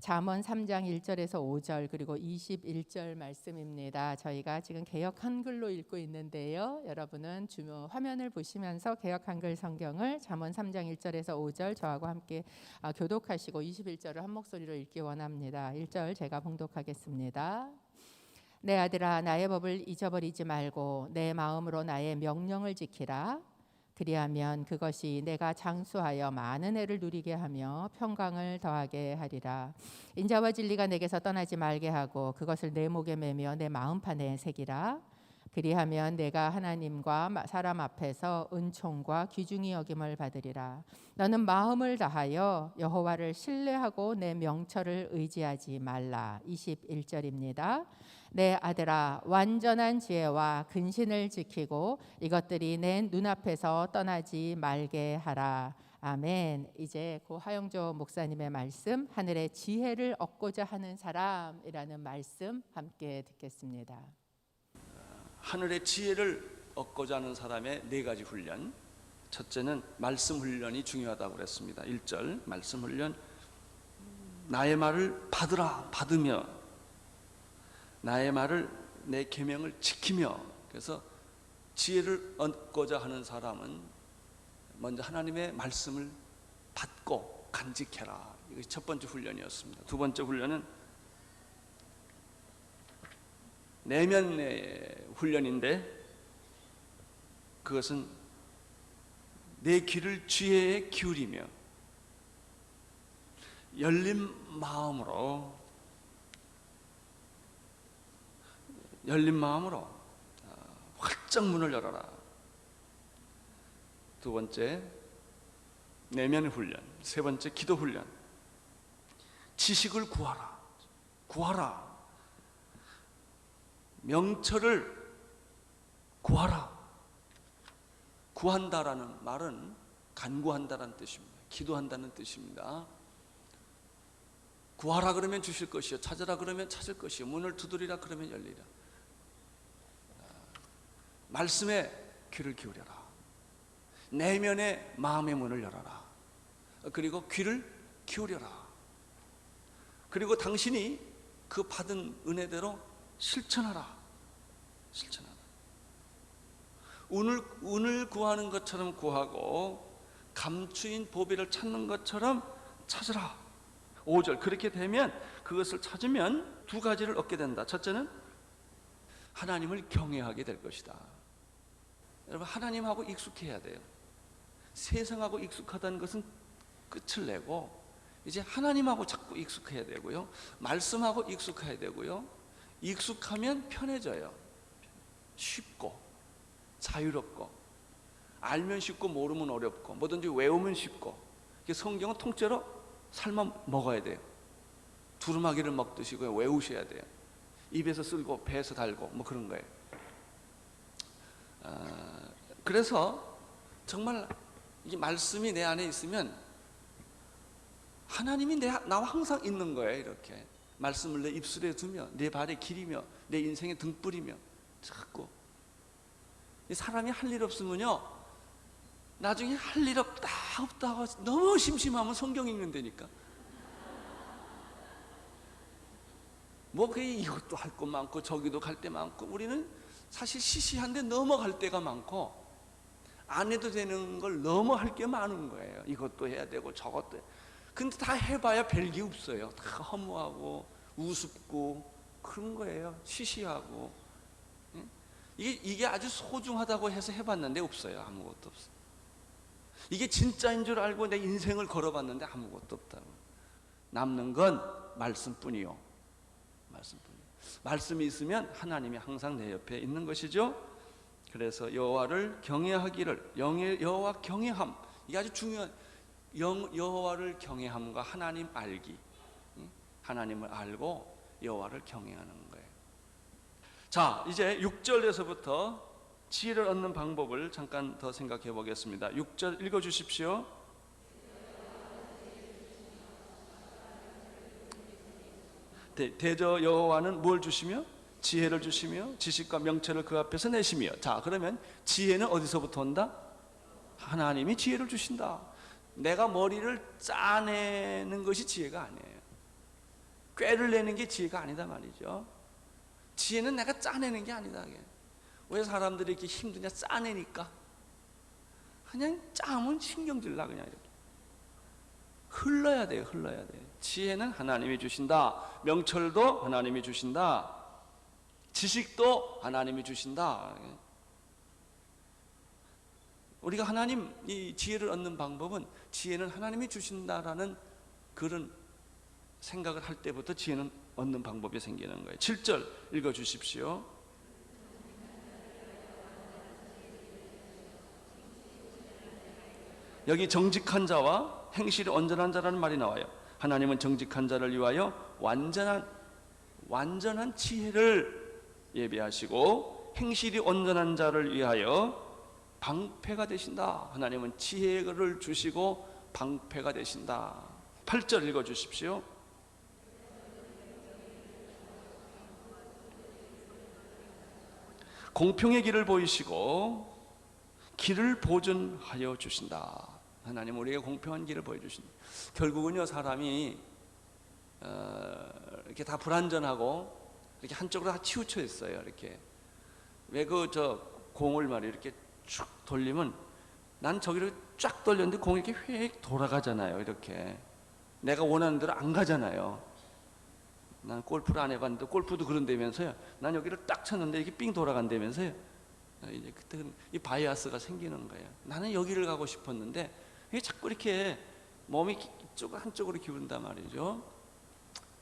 잠언 3장 1절에서 5절 그리고 21절 말씀입니다. 저희가 지금 개역 한글로 읽고 있는데요. 여러분은 화면을 보시면서 개역 한글 성경을 잠언 3장 1절에서 5절 저하고 함께 교독하시고 21절을 한 목소리로 읽기 원합니다. 1절 제가 봉독하겠습니다. 내 아들아, 나의 법을 잊어버리지 말고 내 마음으로 나의 명령을 지키라. 그리하면 그것이 내가 장수하여 많은 애를 누리게 하며 평강을 더하게 하리라. 인자와 진리가 내게서 떠나지 말게 하고 그것을 내 목에 매며 내 마음판에 새기라. 그리하면 내가 하나님과 사람 앞에서 은총과 귀중히 여김을 받으리라. 너는 마음을 다하여 여호와를 신뢰하고 내 명철을 의지하지 말라. 21절입니다. 내 아들아, 완전한 지혜와 근신을 지키고 이것들이 내 눈앞에서 떠나지 말게 하라. 아멘. 이제 고 하영조 목사님의 말씀, 하늘의 지혜를 얻고자 하는 사람이라는 말씀 함께 듣겠습니다. 하늘의 지혜를 얻고자 하는 사람의 네 가지 훈련. 첫째는 말씀 훈련이 중요하다고 그랬습니다. 1절 말씀 훈련. 나의 말을 받으라. 받으며 나의 말을, 내 계명을 지키며. 그래서 지혜를 얻고자 하는 사람은 먼저 하나님의 말씀을 받고 간직해라. 이것이 첫 번째 훈련이었습니다. 두 번째 훈련은 내면의 훈련인데, 그것은 내 귀를 지혜에 기울이며 열린 마음으로 활짝 문을 열어라. 두 번째 내면의 훈련. 세 번째 기도 훈련. 지식을 구하라. 명철을 구하라. 구한다라는 말은 간구한다라는 뜻입니다. 기도한다는 뜻입니다. 구하라 그러면 주실 것이요, 찾으라 그러면 찾을 것이요, 문을 두드리라 그러면 열리라. 말씀에 귀를 기울여라. 내면의 마음의 문을 열어라. 그리고 귀를 기울여라. 그리고 당신이 그 받은 은혜대로 실천하라. 운을 구하는 것처럼 구하고 감추인 보배를 찾는 것처럼 찾으라. 5절. 그렇게 되면, 그것을 찾으면 두 가지를 얻게 된다. 첫째는 하나님을 경외하게 될 것이다. 여러분, 하나님하고 익숙해야 돼요. 세상하고 익숙하다는 것은 끝을 내고 이제 하나님하고 자꾸 익숙해야 되고요, 말씀하고 익숙해야 되고요. 익숙하면 편해져요. 쉽고 자유롭고, 알면 쉽고 모르면 어렵고, 뭐든지 외우면 쉽고. 성경은 통째로 삶아 먹어야 돼요. 두루마기를 먹듯이 외우셔야 돼요. 입에서 쓸고 배에서 달고 뭐 그런 거예요. 그래서 정말 이 말씀이 내 안에 있으면 하나님이 나와 항상 있는 거예요. 이렇게 말씀을 내 입술에 두며, 내 발에 기리며, 내 인생에 등불이며. 자꾸 사람이 할 일 없으면요, 나중에 할 일 없다 하고 너무 심심하면 성경 읽는다니까. 뭐 이것도 할 거 많고 저기도 갈 데 많고, 우리는 사실 시시한데 넘어갈 때가 많고, 안 해도 되는 걸 너무 할 게 많은 거예요. 이것도 해야 되고 저것도 해야. 근데 다 해봐야 별게 없어요. 다 허무하고 우습고 그런 거예요. 시시하고. 이게 아주 소중하다고 해서 해봤는데 없어요. 아무것도 없어요. 이게 진짜인 줄 알고 내 인생을 걸어봤는데 아무것도 없다고. 남는 건 말씀뿐이요. 말씀이 있으면 하나님이 항상 내 옆에 있는 것이죠. 그래서 여호와를 경외하기를, 여호와 경외함, 이게 아주 중요한, 여호와를 경외함과 하나님 알기, 하나님을 알고 여호와를 경외하는 거예요. 자, 이제 6절에서부터 지혜를 얻는 방법을 잠깐 더 생각해 보겠습니다. 6절 읽어 주십시오. 대저 여호와는 뭘 주시며? 지혜를 주시며 지식과 명철을 그 앞에서 내시며. 자, 그러면 지혜는 어디서부터 온다? 하나님이 지혜를 주신다. 내가 머리를 짜내는 것이 지혜가 아니에요. 꾀를 내는 게 지혜가 아니다 말이죠. 지혜는 내가 짜내는 게 아니다. 왜 사람들이 이렇게 힘드냐? 짜내니까. 그냥 짜면 신경질 나. 그냥 이렇게 흘러야 돼요. 흘러야 돼요. 지혜는 하나님이 주신다. 명철도 하나님이 주신다. 지식도 하나님이 주신다. 우리가 하나님 이 지혜를 얻는 방법은 지혜는 하나님이 주신다라는 그런 생각을 할 때부터 지혜는 얻는 방법이 생기는 거예요. 7절 읽어 주십시오. 여기 정직한 자와 행실이 온전한 자라는 말이 나와요. 하나님은 정직한 자를 위하여 완전한 지혜를 예비하시고 행실이 온전한 자를 위하여 방패가 되신다. 하나님은 지혜를 주시고 방패가 되신다. 8절 읽어 주십시오. 공평의 길을 보이시고 길을 보존하여 주신다. 하나님 우리에게 공평한 길을 보여주신다. 결국은요, 사람이 이렇게 다 불완전하고 이렇게 한쪽으로 다 치우쳐 있어요. 이렇게 왜 공을 말이에요, 이렇게 쭉 돌리면 난 저기를 쫙 돌렸는데 공이 이렇게 휙 돌아가잖아요. 이렇게 내가 원하는 대로 안 가잖아요. 난 골프를 안 해봤는데 골프도 그런다면서요. 난 여기를 딱 쳤는데 이렇게 삥 돌아간다면서요. 이제 그때 이 바이아스가 생기는 거예요. 나는 여기를 가고 싶었는데 이게 자꾸 이렇게 몸이 한쪽으로 기울는단 말이죠.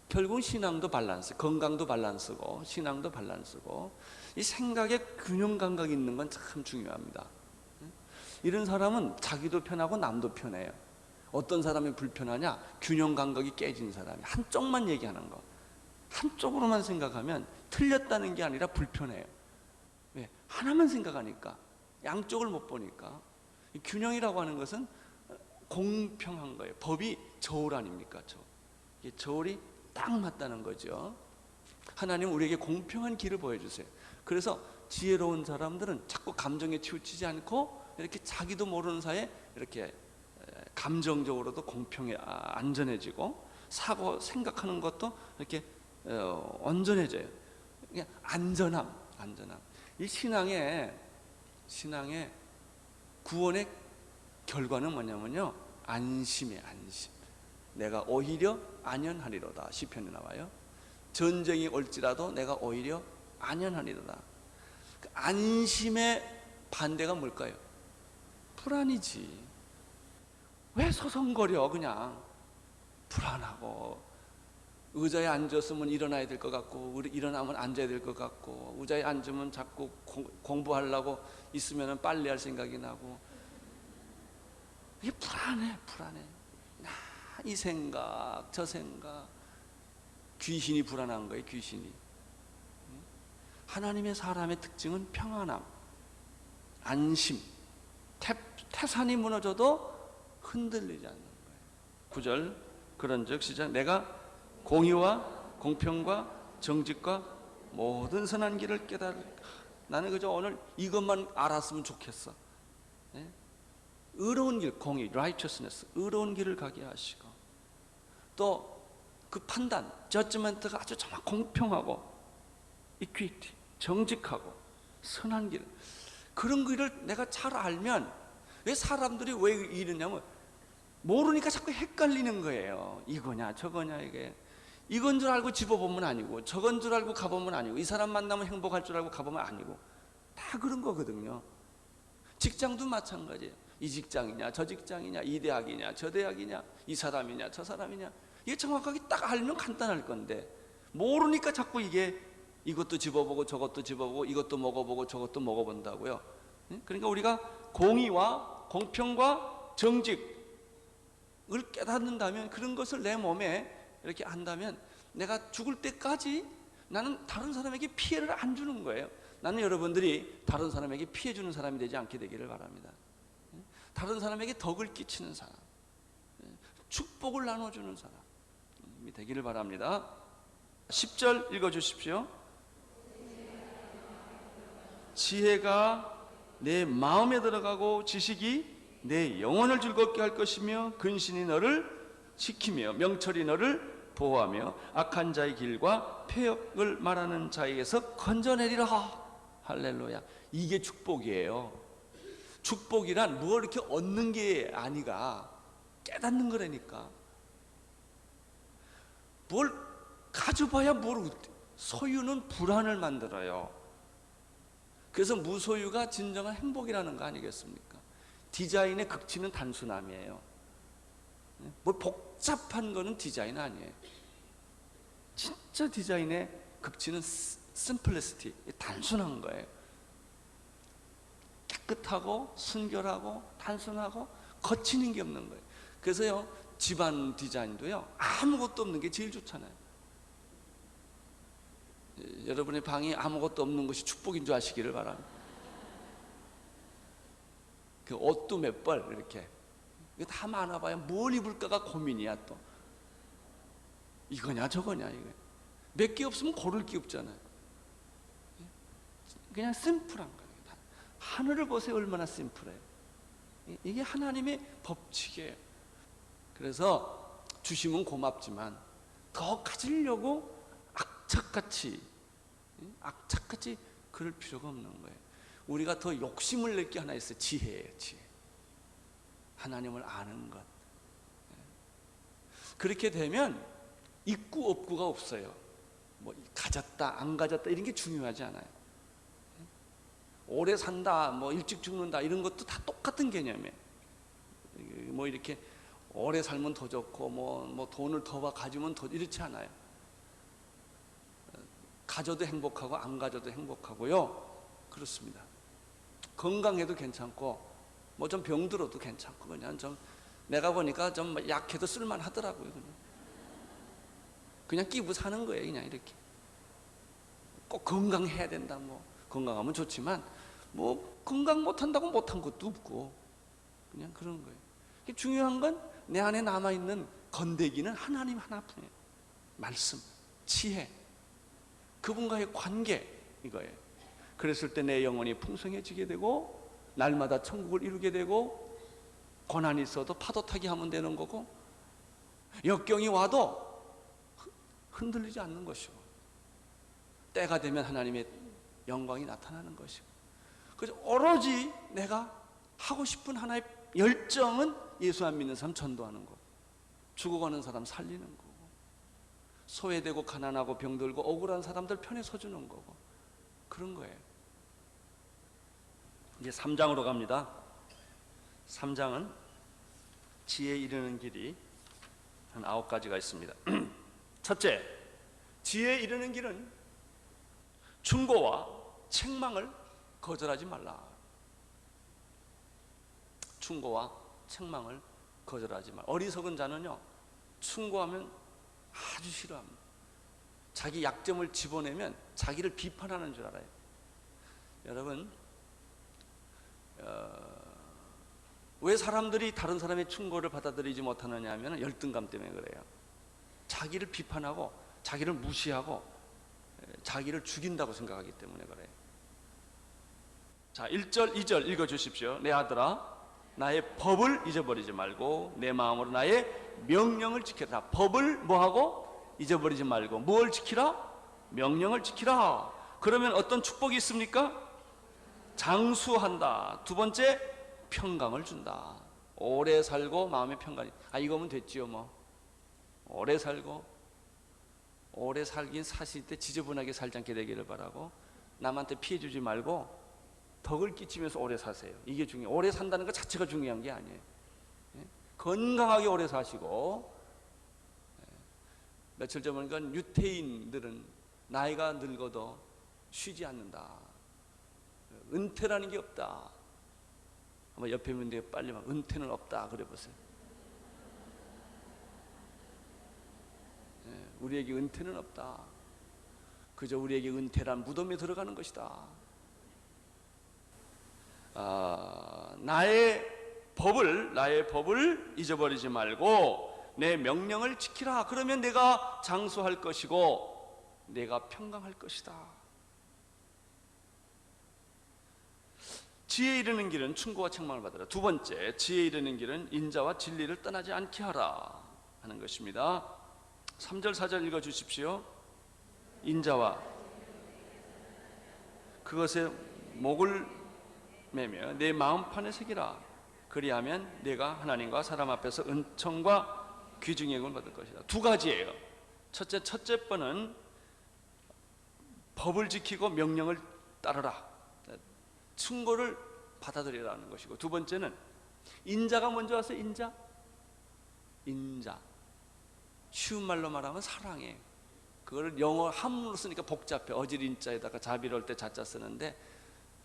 결국 신앙도 밸런스, 건강도 밸런스고 신앙도 밸런스고 이 생각에 균형 감각이 있는 건 참 중요합니다. 이런 사람은 자기도 편하고 남도 편해요. 어떤 사람이 불편하냐? 균형 감각이 깨진 사람이 한쪽만 얘기하는 거, 한쪽으로만 생각하면 틀렸다는 게 아니라 불편해요. 왜? 하나만 생각하니까, 양쪽을 못 보니까. 이 균형이라고 하는 것은 공평한 거예요. 법이 저울 아닙니까? 저울이 딱 맞다는 거죠. 하나님 우리에게 공평한 길을 보여주세요. 그래서 지혜로운 사람들은 자꾸 감정에 치우치지 않고 이렇게 자기도 모르는 사이에 이렇게 감정적으로도 안전해지고 사고 생각하는 것도 이렇게 온전해져요. 그냥 안전함. 이 신앙의 구원의 결과는 뭐냐면요, 안심이에요. 안심. 내가 오히려 안연하리로다. 시편에 나와요. 전쟁이 올지라도 내가 오히려 안연하리로다. 그 안심의 반대가 뭘까요? 불안이지. 왜 서성거려? 그냥 불안하고, 의자에 앉았으면 일어나야 될 것 같고, 일어나면 앉아야 될 것 같고, 의자에 앉으면 자꾸 공부하려고 있으면 빨래할 생각이 나고, 이게 불안해. 이 생각 저 생각, 귀신이 불안한 거예요. 귀신이. 하나님의 사람의 특징은 평안함, 안심. 태산이 무너져도 흔들리지 않는 거예요. 9절 그런즉 시작. 내가 공의와 공평과 정직과 모든 선한 길을 깨달을. 나는 그저 오늘 이것만 알았으면 좋겠어. 네? 의로운 길, 공의, righteousness, 의로운 길을 가게 하시고, 또 그 판단, judgment가 아주 정말 공평하고, equity, 정직하고 선한 길, 그런 길을 내가 잘 알면, 왜 사람들이 왜 이러냐면 모르니까 자꾸 헷갈리는 거예요. 이거냐 저거냐. 이건 줄 알고 집어보면 아니고, 저건 줄 알고 가보면 아니고, 이 사람 만나면 행복할 줄 알고 가보면 아니고, 다 그런 거거든요. 직장도 마찬가지예요. 이 직장이냐 저 직장이냐, 이 대학이냐 저 대학이냐, 이 사람이냐 저 사람이냐, 이게 정확하게 딱 알면 간단할 건데 모르니까 자꾸 이것도 집어보고 저것도 집어보고 이것도 먹어보고 저것도 먹어본다고요. 그러니까 우리가 공의와 공평과 정직을 깨닫는다면, 그런 것을 내 몸에 이렇게 한다면, 내가 죽을 때까지 나는 다른 사람에게 피해를 안 주는 거예요. 나는 여러분들이 다른 사람에게 피해 주는 사람이 되지 않게 되기를 바랍니다. 다른 사람에게 덕을 끼치는 사람, 축복을 나눠주는 사람이 되기를 바랍니다. 10절 읽어주십시오. 지혜가 내 마음에 들어가고 지식이 내 영혼을 즐겁게 할 것이며 근신이 너를 지키며 명철이 너를 보호하며 악한 자의 길과 폐역을 말하는 자에게서 건져내리라. 할렐루야. 이게 축복이에요. 축복이란 뭘 이렇게 얻는 게 아니가 깨닫는 거라니까. 뭘 가져봐야 뭘 소유는 불안을 만들어요. 그래서 무소유가 진정한 행복이라는 거 아니겠습니까? 디자인의 극치는 단순함이에요. 뭘 복잡한 거는 디자인 아니에요. 진짜 디자인의 극치는 심플리시티, 단순한 거예요. 깨끗하고 순결하고 단순하고 거치는 게 없는 거예요. 그래서요, 집안 디자인도요, 아무것도 없는 게 제일 좋잖아요. 여러분의 방이 아무것도 없는 것이 축복인 줄 아시기를 바랍니다. 그 옷도 몇 벌 이렇게, 이거 다 많아봐야 뭘 입을까가 고민이야. 또 이거냐 저거냐, 이거 몇 개 없으면 고를 게 없잖아요. 그냥 심플한 거예요. 하늘을 보세요, 얼마나 심플해요. 이게 하나님의 법칙이에요. 그래서 주시면 고맙지만 더 가지려고 악착같이 그럴 필요가 없는 거예요. 우리가 더 욕심을 낼 게 하나 있어요. 지혜예요, 지혜. 하나님을 아는 것. 그렇게 되면 있고 없고가 없어요. 뭐 가졌다 안 가졌다 이런 게 중요하지 않아요. 오래 산다, 뭐 일찍 죽는다 이런 것도 다 똑같은 개념이에요. 뭐 이렇게 오래 살면 더 좋고 뭐 돈을 더 가지면 더 이렇지 않아요. 가져도 행복하고 안 가져도 행복하고요. 그렇습니다. 건강해도 괜찮고 뭐 좀 병들어도 괜찮고 그냥 좀 내가 보니까 좀 약해도 쓸만하더라고요. 그냥 끼고 사는 거예요. 그냥 이렇게 꼭 건강해야 된다. 뭐 건강하면 좋지만 뭐 건강 못한다고 못한 것도 없고 그냥 그런 거예요. 중요한 건 내 안에 남아있는 건데기는 하나님 하나뿐이에요. 말씀, 지혜, 그분과의 관계 이거예요. 그랬을 때 내 영혼이 풍성해지게 되고 날마다 천국을 이루게 되고 고난이 있어도 파도 타기 하면 되는 거고 역경이 와도 흔들리지 않는 것이고 때가 되면 하나님의 영광이 나타나는 것이고 그래서 오로지 내가 하고 싶은 하나의 열정은 예수 안 믿는 사람 전도하는 거고 죽어가는 사람 살리는 거고 소외되고 가난하고 병들고 억울한 사람들 편에 서주는 거고 그런 거예요. 이제 3장으로 갑니다. 3장은 지혜에 이르는 길이 한 9가지가 있습니다. 첫째, 지혜에 이르는 길은 충고와 책망을 거절하지 말라. 충고와 책망을 거절하지 말라. 어리석은 자는요, 충고하면 아주 싫어합니다. 자기 약점을 집어내면 자기를 비판하는 줄 알아요. 여러분, 왜 사람들이 다른 사람의 충고를 받아들이지 못하느냐 하면 열등감 때문에 그래요. 자기를 비판하고 자기를 무시하고 자기를 죽인다고 생각하기 때문에 그래요. 자, 1절, 2절 읽어주십시오. 내 아들아, 나의 법을 잊어버리지 말고 내 마음으로 나의 명령을 지켜라. 법을 뭐하고? 잊어버리지 말고 뭘 지키라? 명령을 지키라. 그러면 어떤 축복이 있습니까? 장수한다. 두 번째, 평강을 준다. 오래 살고 마음의 평강이. 이거면 됐지요 뭐. 오래 살고 오래 살긴 사실 때 지저분하게 살지 않게 되기를 바라고 남한테 피해 주지 말고 덕을 끼치면서 오래 사세요. 이게 중요해요. 오래 산다는 것 자체가 중요한 게 아니에요. 건강하게 오래 사시고 며칠 전 보니까 유태인들은 나이가 늙어도 쉬지 않는다. 은퇴라는 게 없다. 아마 옆에 있는데 빨리 막 은퇴는 없다 그래 보세요. 우리에게 은퇴는 없다. 그저 우리에게 은퇴란 무덤에 들어가는 것이다. 나의 법을 잊어버리지 말고 내 명령을 지키라. 그러면 내가 장수할 것이고 내가 평강할 것이다. 지혜에 이르는 길은 충고와 책망을 받으라. 두 번째, 지혜에 이르는 길은 인자와 진리를 떠나지 않게 하라 하는 것입니다. 3절 4절 읽어 주십시오. 인자와 그것에 목을 매며 내 마음판에 새기라. 그리하면 내가 하나님과 사람 앞에서 은총과 귀중의 을 받을 것이다. 두 가지예요. 첫째 번은 법을 지키고 명령을 따르라. 충고를 받아들이라는 것이고, 두 번째는 인자가 먼저 와서 인자. 쉬운 말로 말하면 사랑이에요. 그걸 영어 한문으로 쓰니까 복잡해. 어질인자에다가 자비로울 때 자자 쓰는데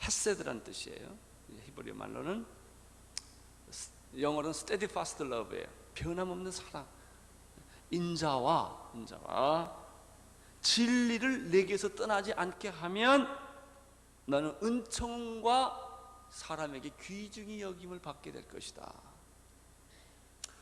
헤세드라는 뜻이에요. 히브리 말로는, 영어로는 steadfast love예요. 변함없는 사랑. 인자와 진리를 내게서 떠나지 않게 하면 너는 은총과 사람에게 귀중히 여김을 받게 될 것이다.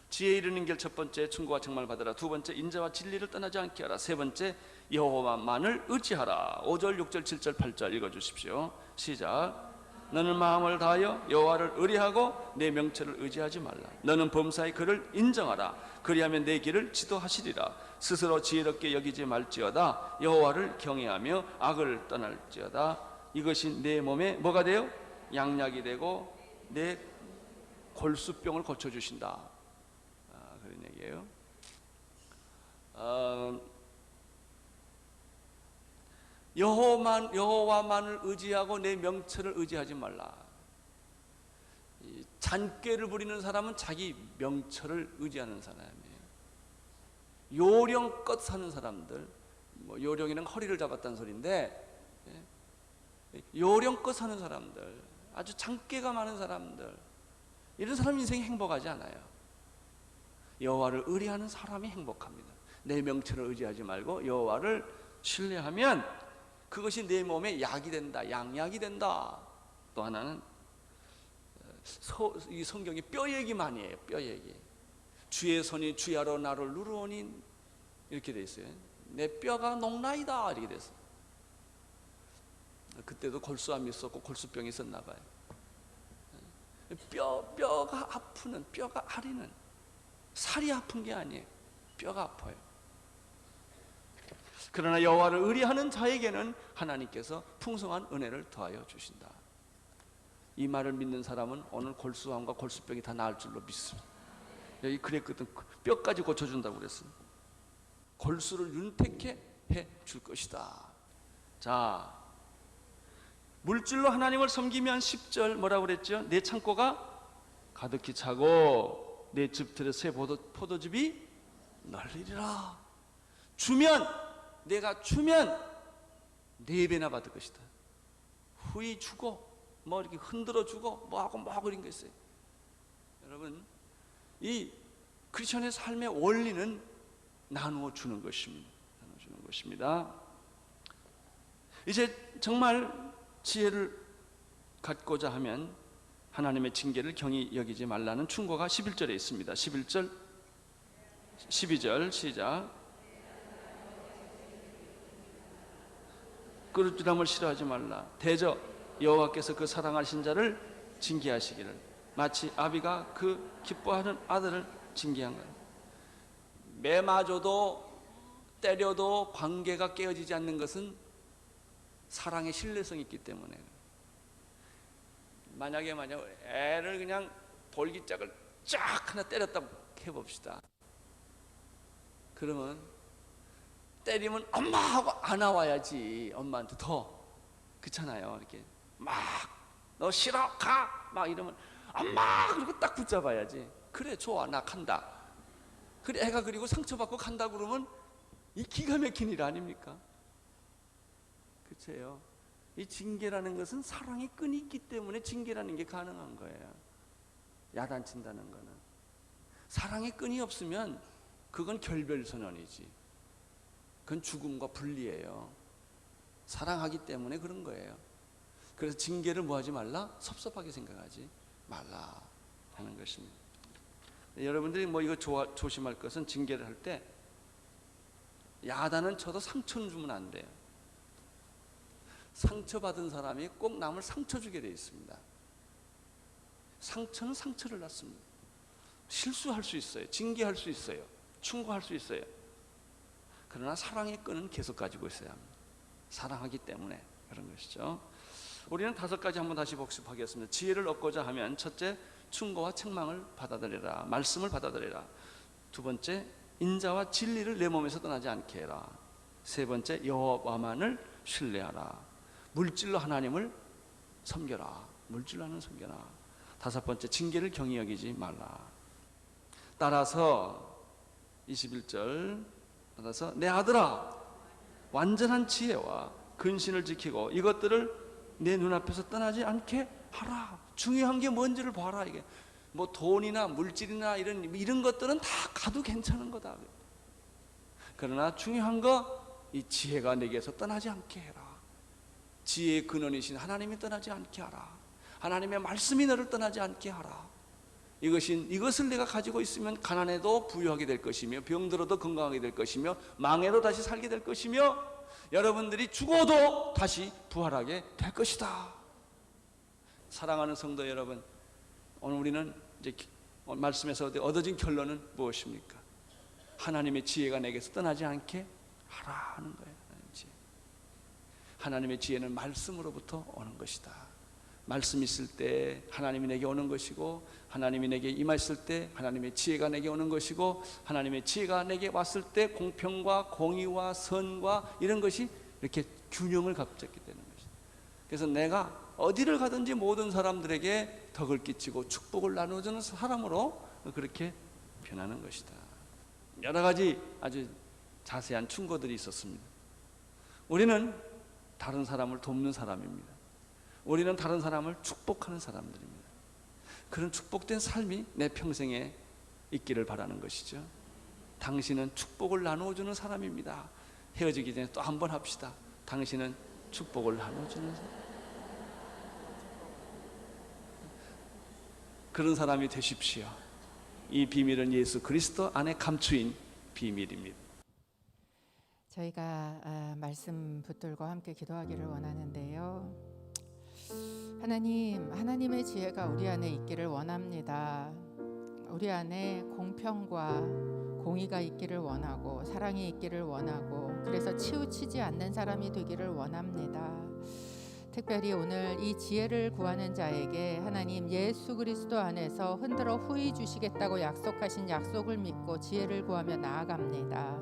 지혜 이르는 길 첫 번째, 충고와 책망을 받으라. 두 번째, 인자와 진리를 떠나지 않게 하라. 세 번째, 여호와만을 의지하라. 5절, 6절, 7절, 8절 읽어주십시오. 시작. 너는 마음을 다하여 여호와를 의뢰하고 내 명철을 의지하지 말라. 너는 범사의 그를 인정하라. 그리하면 내 길을 지도하시리라. 스스로 지혜롭게 여기지 말지어다. 여호와를 경외하며 악을 떠날지어다. 이것이 내 몸에 뭐가 돼요? 양약이 되고 내 골수병을 고쳐주신다. 그런 얘기예요. 여호와만을 의지하고 내 명철을 의지하지 말라. 잔꾀를 부리는 사람은 자기 명철을 의지하는 사람이에요. 요령껏 사는 사람들, 뭐 요령이는 허리를 잡았다는 소리인데, 요령껏 사는 사람들, 아주 잔꾀가 많은 사람들, 이런 사람 인생이 행복하지 않아요. 여호와를 의뢰하는 사람이 행복합니다. 내 명철을 의지하지 말고 여호와를 신뢰하면 그것이 내 몸에 약이 된다, 양약이 된다. 또 하나는 이 성경이 뼈 얘기 많이 해요. 뼈 얘기. 주의 손이 주야로 나를 누르오니 이렇게 돼 있어요. 내 뼈가 녹나이다 이렇게 됐어요. 그때도 골수암이 있었고 골수병이 있었나 봐요. 뼈가 아프는, 뼈가 아리는, 살이 아픈 게 아니에요. 뼈가 아파요. 그러나 여호와를 의뢰하는 자에게는 하나님께서 풍성한 은혜를 더하여 주신다. 이 말을 믿는 사람은 오늘 골수암과 골수병이 다 나을 줄로 믿습니다. 여기 그랬거든. 뼈까지 고쳐준다고 그랬어요. 골수를 윤택해 해 줄 것이다. 자, 물질로 하나님을 섬기면 10절 뭐라고 그랬죠? 내 창고가 가득히 차고 내 집들의 새 포도즙이 널리리라. 내가 주면 4배나 받을 것이다. 후히 주고 뭐 이렇게 흔들어 주고 뭐하고 이런 게 있어요. 여러분, 이 크리스천의 삶의 원리는 나누어 주는 것입니다. 이제 정말 지혜를 갖고자 하면 하나님의 징계를 경히 여기지 말라는 충고가 11절에 있습니다. 11절, 12절 시작. 그릇주담을 싫어하지 말라. 대저 여호와께서 그 사랑하신 자를 징계하시기를 마치 아비가 그 기뻐하는 아들을 징계한 것. 매맞아도 때려도 관계가 깨어지지 않는 것은 사랑의 신뢰성이 있기 때문에. 만약에 애를 그냥 돌기짝을 쫙 하나 때렸다 해봅시다. 그러면 때리면 엄마하고 안아와야지. 엄마한테 더 그렇잖아요. 이렇게 막 너 싫어 가 막 이러면 엄마 그리고 딱 붙잡아야지. 그래 좋아 나 간다. 그래 애가 그리고 상처받고 간다 그러면 이 기가 막힌 일 아닙니까? 그렇죠. 이 징계라는 것은 사랑의 끈이 있기 때문에 징계라는 게 가능한 거예요. 야단친다는 거는. 사랑의 끈이 없으면 그건 결별선언이지. 그건 죽음과 분리예요. 사랑하기 때문에 그런 거예요. 그래서 징계를 뭐 하지 말라? 섭섭하게 생각하지 말라 하는 것입니다. 여러분들이 뭐 이거 조심할 것은 징계를 할 때 야단은 쳐도 상처는 주면 안 돼요. 상처받은 사람이 꼭 남을 상처 주게 되어 있습니다. 상처는 상처를 낳습니다. 실수할 수 있어요. 징계할 수 있어요. 충고할 수 있어요. 그러나 사랑의 끈은 계속 가지고 있어야 합니다. 사랑하기 때문에 그런 것이죠. 우리는 5가지 한번 다시 복습하겠습니다. 지혜를 얻고자 하면 첫째, 충고와 책망을 받아들여라. 말씀을 받아들여라. 두 번째, 인자와 진리를 내 몸에서 떠나지 않게 해라. 세 번째, 여호와만을 신뢰하라. 물질로 하나님을 섬겨라. 물질로 하나님을 섬겨라. 5번째, 징계를 경히 여기지 말라. 따라서 21절 따라서 내 아들아, 완전한 지혜와 근신을 지키고 이것들을 내 눈앞에서 떠나지 않게 하라. 중요한 게 뭔지를 봐라. 이게 뭐 돈이나 물질이나 이런 것들은 다 가도 괜찮은 거다. 그러나 중요한 거 이 지혜가 내게서 떠나지 않게 해라. 지혜의 근원이신 하나님이 떠나지 않게 하라. 하나님의 말씀이 너를 떠나지 않게 하라. 이것을 내가 가지고 있으면 가난해도 부유하게 될 것이며 병들어도 건강하게 될 것이며 망해도 다시 살게 될 것이며 여러분들이 죽어도 다시 부활하게 될 것이다. 사랑하는 성도 여러분, 오늘 우리는 이제 말씀에서 얻어진 결론은 무엇입니까? 하나님의 지혜가 내게서 떠나지 않게 하라 하는 거예요. 하나님의 지혜는 말씀으로부터 오는 것이다. 말씀 있을 때 하나님이 내게 오는 것이고, 하나님이 내게 임하실 때 하나님의 지혜가 내게 오는 것이고, 하나님의 지혜가 내게 왔을 때 공평과 공의와 선과 이런 것이 이렇게 균형을 갖게 되는 것이다. 그래서 내가 어디를 가든지 모든 사람들에게 덕을 끼치고 축복을 나눠주는 사람으로 그렇게 변하는 것이다. 여러 가지 아주 자세한 충고들이 있었습니다. 우리는 다른 사람을 돕는 사람입니다. 우리는 다른 사람을 축복하는 사람들입니다. 그런 축복된 삶이 내 평생에 있기를 바라는 것이죠. 당신은 축복을 나누어주는 사람입니다. 헤어지기 전에 또 한 번 합시다. 당신은 축복을 나누어주는 사람. 그런 사람이 되십시오. 이 비밀은 예수 그리스도 안에 감추인 비밀입니다. 저희가 말씀 붙들고 함께 기도하기를 원하는데요. 하나님의 지혜가 우리 안에 있기를 원합니다. 우리 안에 공평과 공의가 있기를 원하고 사랑이 있기를 원하고, 그래서 치우치지 않는 사람이 되기를 원합니다. 특별히 오늘 이 지혜를 구하는 자에게 하나님 예수 그리스도 안에서 흔들어 후히 주시겠다고 약속하신 약속을 믿고 지혜를 구하며 나아갑니다.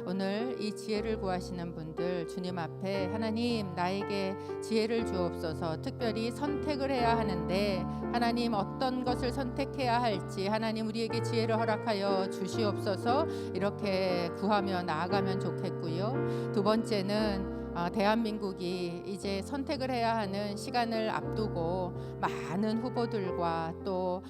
오늘 이 지혜를 구하시는 분들 주님 앞에 하나님 나에게 지혜를 주옵소서. 특별히 선택을 해야 하는데 하나님 어떤 것을 선택해야 할지 하나님 우리에게 지혜를 허락하여 주시옵소서. 이렇게 구하며 나아가면 좋겠고요. 두 번째는 대한민국이 이제 선택을 해야 하는 시간을 앞두고 많은 후보들과 또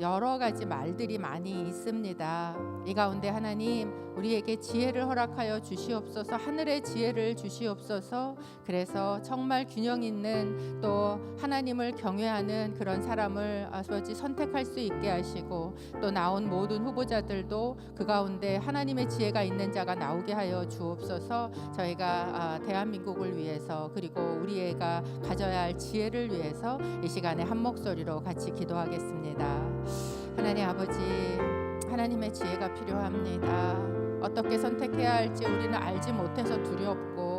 여러 가지 말들이 많이 있습니다. 이 가운데 하나님 우리에게 지혜를 허락하여 주시옵소서. 하늘의 지혜를 주시옵소서. 그래서 정말 균형 있는 또 하나님을 경외하는 그런 사람을 아버지 선택할 수 있게 하시고, 또 나온 모든 후보자들도 그 가운데 하나님의 지혜가 있는 자가 나오게 하여 주옵소서. 저희가 대한민국을 위해서 그리고 우리 애가 가져야 할 지혜를 위해서 이 시간에 한 목소리로 같이 기도하겠습니다. 하나님 아버지, 하나님의 지혜가 필요합니다. 어떻게 선택해야 할지 우리는 알지 못해서 두렵고,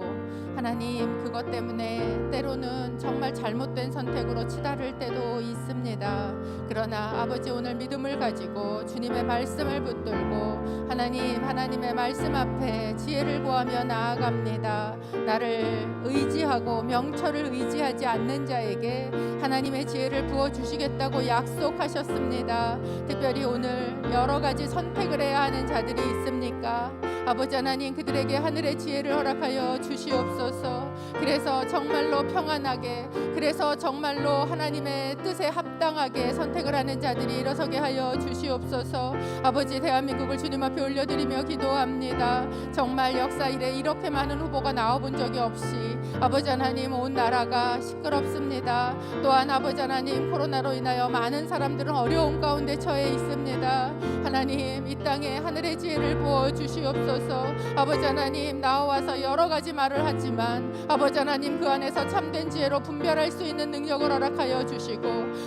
하나님 그것 때문에 때로는 정말 잘못된 선택으로 치달을 때도 있습니다. 그러나 아버지 오늘 믿음을 가지고 주님의 말씀을 붙들고 하나님의 말씀 앞에 지혜를 구하며 나아갑니다. 나를 의지하고 명철을 의지하지 않는 자에게 하나님의 지혜를 부어주시겠다고 약속하셨습니다. 특별히 오늘 여러 가지 선택을 해야 하는 자들이 있습니까? 아버지 하나님 그들에게 하늘의 지혜를 허락하여 주시옵소서. 그래서 정말로 평안하게, 그래서 정말로 하나님의 뜻에 합당하게 선택을 하는 자들이 일어서게 하여 주시옵소서. 아버지 대한민국을 주님 앞에 올려드리며 기도합니다. 정말 역사 이래 이렇게 많은 후보가 나와본 적이 없이 아버지 하나님 온 나라가 시끄럽습니다. 또한 아버지 하나님 코로나로 인하여 많은 사람들은 어려움 가운데 처해 있습니다. 하나님 이 땅에 하늘의 지혜를 부어 주시옵소서. 주옵소서. 아버지 하나님, 나와서 여러 가지 말을 하지만 아버지 하나님, 그 안에서 참된 지혜로 분별할 수 있는 능력을 허락하여 주시고,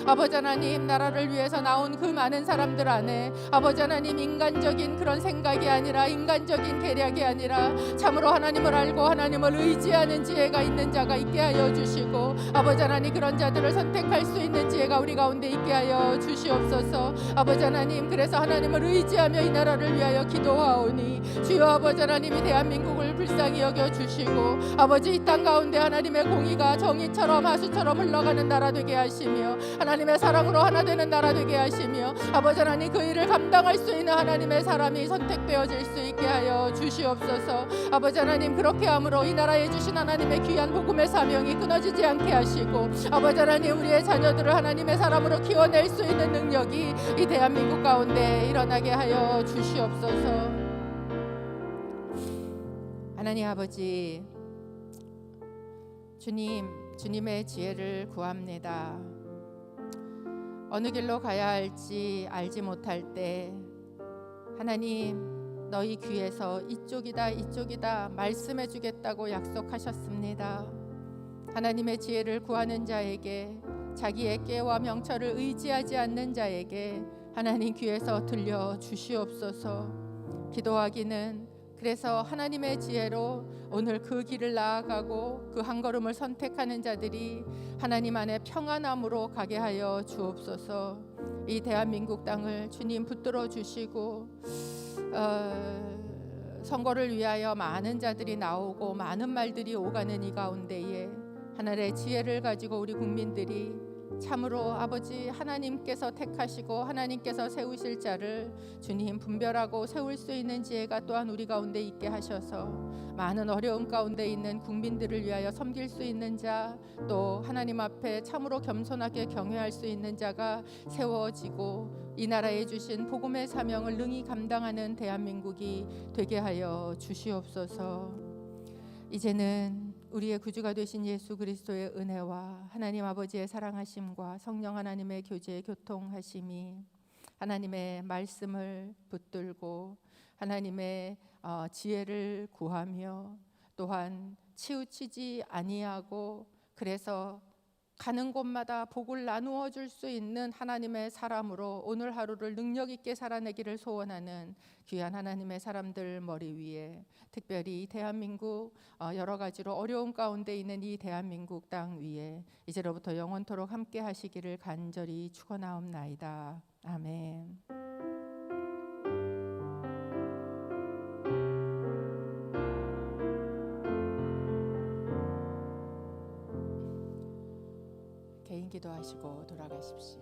아버지 하나님, 나라를 위해서 나온 그 많은 사람들 안에 아버지 하나님, 인간적인 그런 생각이 아니라, 인간적인 계략이 아니라 참으로 하나님을 알고 하나님을 의지하는 지혜가 있는 자가 있게 하여 주시고, 아버지 하나님, 그런 자들을 선택할 수 있는 지혜가 우리 가운데 있게 하여 주시옵소서. 아버지 하나님, 그래서 하나님을 의지하며 이 나라를 위하여 기도하오니 주여 아버지 하나님이 대한민국을 불쌍히 여겨 주시고, 아버지 이 땅 가운데 하나님의 공의가 정의처럼 하수처럼 흘러가는 나라 되게 하시며, 하나님의 사랑으로 하나 되는 나라 되게 하시며, 아버지 하나님, 그 일을 감당할 수 있는 하나님의 사람이 선택되어질 수 있게 하여 주시옵소서. 아버지 하나님, 그렇게 함으로 이 나라에 주신 하나님의 귀한 복음의 사명이 끊어지지 않게 하시고, 아버지 하나님, 우리의 자녀들을 하나님의 사람으로 키워낼 수 있는 능력이 이 대한민국 가운데 일어나게 하여 주시옵소서. 하나님 아버지, 주님의 지혜를 구합니다. 어느 길로 가야 할지 알지 못할 때 하나님, 너희 귀에서 이쪽이다 이쪽이다 말씀해 주겠다고 약속하셨습니다. 하나님의 지혜를 구하는 자에게, 자기의 깨와 명철을 의지하지 않는 자에게 하나님 귀에서 들려 주시옵소서. 기도하기는 그래서 하나님의 지혜로 오늘 그 길을 나아가고 그 한 걸음을 선택하는 자들이 하나님 안에 평안함으로 가게 하여 주옵소서. 이 대한민국 땅을 주님 붙들어 주시고, 선거를 위하여 많은 자들이 나오고 많은 말들이 오가는 이 가운데에 하나님의 지혜를 가지고 우리 국민들이 참으로 아버지 하나님께서 택하시고 하나님께서 세우실 자를 주님 분별하고 세울 수 있는 지혜가 또한 우리 가운데 있게 하셔서 많은 어려움 가운데 있는 국민들을 위하여 섬길 수 있는 자, 또 하나님 앞에 참으로 겸손하게 경외할 수 있는 자가 세워지고 이 나라에 주신 복음의 사명을 능히 감당하는 대한민국이 되게 하여 주시옵소서. 이제는 우리의 구주가 되신 예수 그리스도의 은혜와 하나님 아버지의 사랑하심과 성령 하나님의 교제 교통하심이, 하나님의 말씀을 붙들고 하나님의 지혜를 구하며 또한 치우치지 아니하고, 그래서 가는 곳마다 복을 나누어 줄 수 있는 하나님의 사람으로 오늘 하루를 능력 있게 살아내기를 소원하는 귀한 하나님의 사람들 머리 위에, 특별히 대한민국 여러 가지로 어려움 가운데 있는 이 대한민국 땅 위에 이제로부터 영원토록 함께 하시기를 간절히 축원하옵나이다. 아멘. 개인 기도하시고 돌아가십시오.